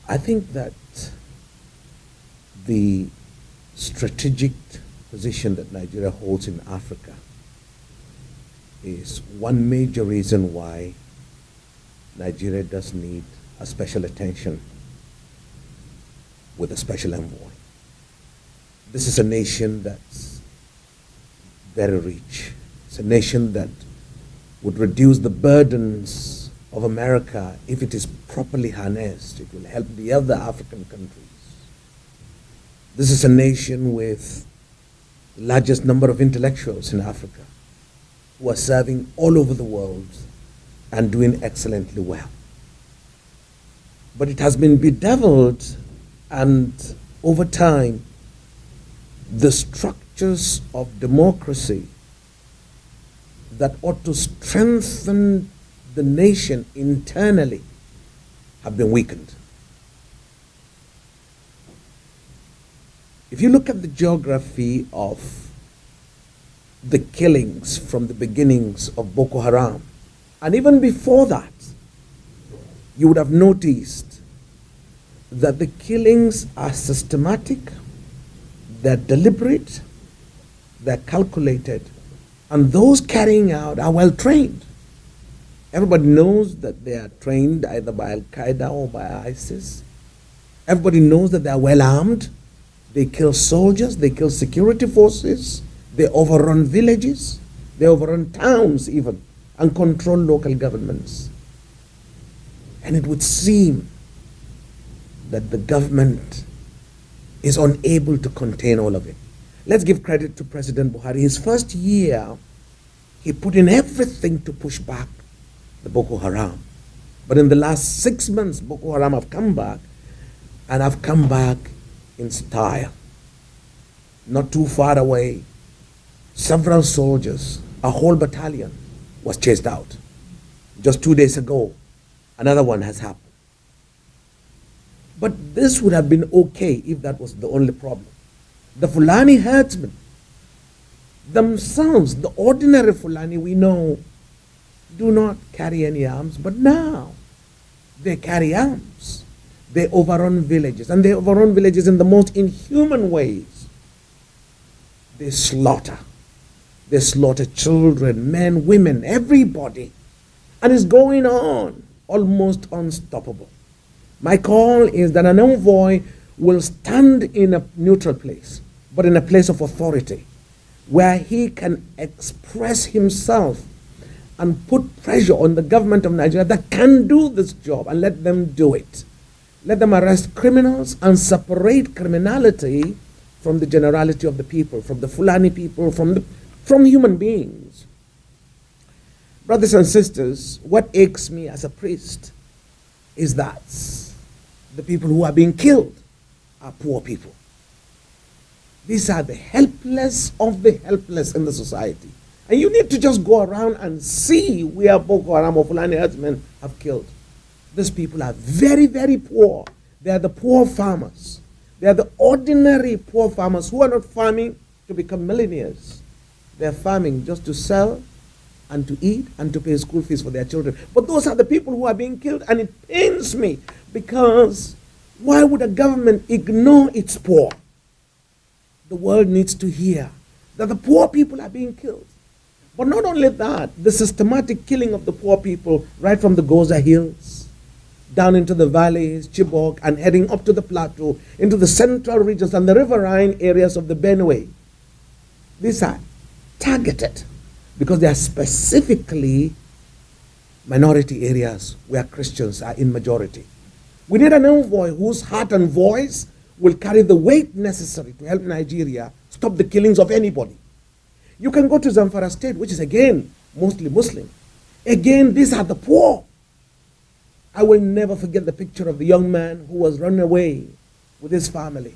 I think that the strategic position that Nigeria holds in Africa is one major reason why Nigeria does need a special attention with a special envoy. This is a nation that's very rich. It's a nation that would reduce the burdens of America if it is properly harnessed. It will help the other African countries. This is a nation with the largest number of intellectuals in Africa who are serving all over the world and doing excellently well. But it has been bedeviled, and over time, the structures of democracy that ought to strengthen the nation internally have been weakened. If you look at the geography of the killings from the beginnings of Boko Haram, and even before that, you would have noticed that the killings are systematic, they're deliberate, they're calculated, and those carrying out are well trained. Everybody knows that they are trained either by Al-Qaeda or by ISIS. Everybody knows that they are well armed. They kill soldiers, they kill security forces, they overrun villages, they overrun towns even, and control local governments. And it would seem that the government is unable to contain all of it. Let's give credit to President Buhari. His first year, he put in everything to push back the Boko Haram. But in the last 6 months, Boko Haram have come back, and have come back in style. Not too far away, several soldiers, a whole battalion, was chased out. Just 2 days ago, another one has happened. But this would have been okay if that was the only problem. The Fulani herdsmen themselves, the ordinary Fulani we know, do not carry any arms, but now they carry arms. They overrun villages, and they overrun villages in the most inhuman ways. They slaughter. They slaughter children, men, women, everybody. And it's going on, almost unstoppable. My call is that an envoy will stand in a neutral place, but in a place of authority, where he can express himself and put pressure on the government of Nigeria that can do this job, and let them do it. Let them arrest criminals and separate criminality from the generality of the people, from the Fulani people, from human beings. Brothers and sisters, what aches me as a priest is that the people who are being killed are poor people. These are the helpless of the helpless in the society. And you need to just go around and see where Boko Haram or Fulani herdsmen have killed. These people are very, very poor. They are the poor farmers. They are the ordinary poor farmers who are not farming to become millionaires. They are farming just to sell and to eat and to pay school fees for their children. But those are the people who are being killed, and it pains me, because why would a government ignore its poor? The world needs to hear that the poor people are being killed. But not only that, the systematic killing of the poor people right from the Goza Hills, down into the valleys, Chibok, and heading up to the plateau, into the central regions and the riverine areas of the Benue. These are targeted because they are specifically minority areas where Christians are in majority. We need an envoy whose heart and voice will carry the weight necessary to help Nigeria stop the killings of anybody. You can go to Zamfara State, which is again mostly Muslim. Again, these are the poor. I will never forget the picture of the young man who was run away with his family.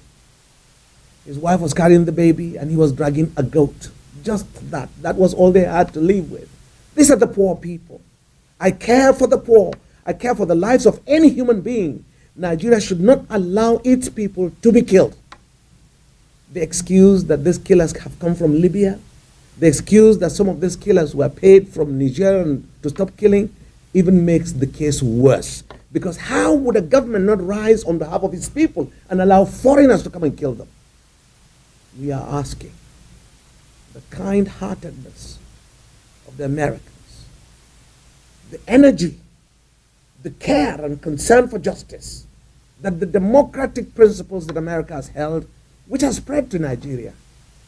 His wife was carrying the baby, and he was dragging a goat. Just that. That was all they had to live with. These are the poor people. I care for the poor. I care for the lives of any human being. Nigeria should not allow its people to be killed. The excuse that these killers have come from Libya, the excuse that some of these killers were paid from Niger to stop killing, even makes the case worse. Because how would a government not rise on behalf of its people and allow foreigners to come and kill them? We are asking the kind-heartedness of the Americans, the energy, the care and concern for justice, that the democratic principles that America has held, which has spread to Nigeria,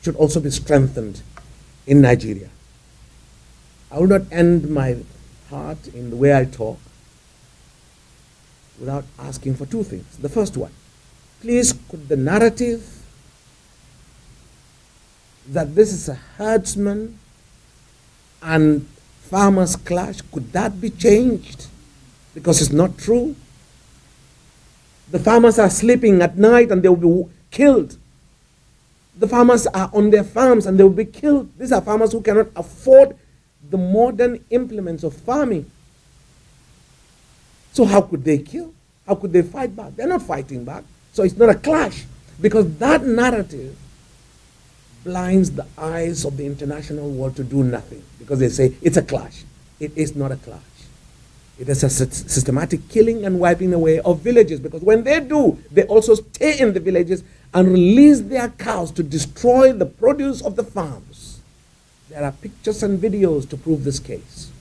should also be strengthened in Nigeria. I will not end my heart in the way I talk without asking for two things. The first one, please, could the narrative that this is a herdsman and farmers clash, could that be changed? Because it's not true. The farmers are sleeping at night and they will be killed. The farmers are on their farms and they will be killed. These are farmers who cannot afford the modern implements of farming. So how could they kill? How could they fight back? They're not fighting back. So it's not a clash. Because that narrative blinds the eyes of the international world to do nothing. Because they say it's a clash. It is not a clash. It is a systematic killing and wiping away of villages. Because when they do, they also stay in the villages and release their cows to destroy the produce of the farms. There are pictures and videos to prove this case.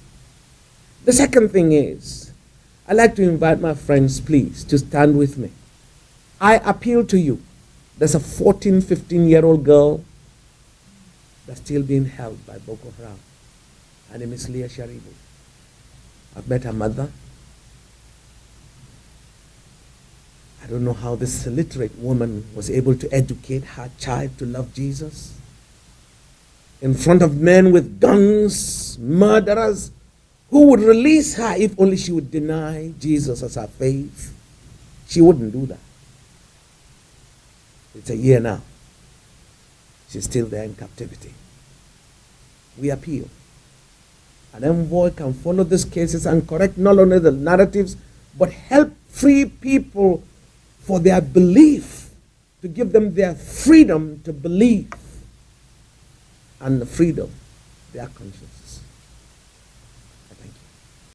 The second thing is, I'd like to invite my friends, please, to stand with me. I appeal to you. There's a 14, 15-year-old girl that's still being held by Boko Haram. Her name is Leah Sharibu. I've met her mother. I don't know how this illiterate woman was able to educate her child to love Jesus. In front of men with guns, murderers, who would release her if only she would deny Jesus as her faith. She wouldn't do that. It's a year now. She's still there in captivity. We appeal. An envoy can follow these cases and correct not only the narratives, but help free people for their belief, to give them their freedom to believe and the freedom, their consciences.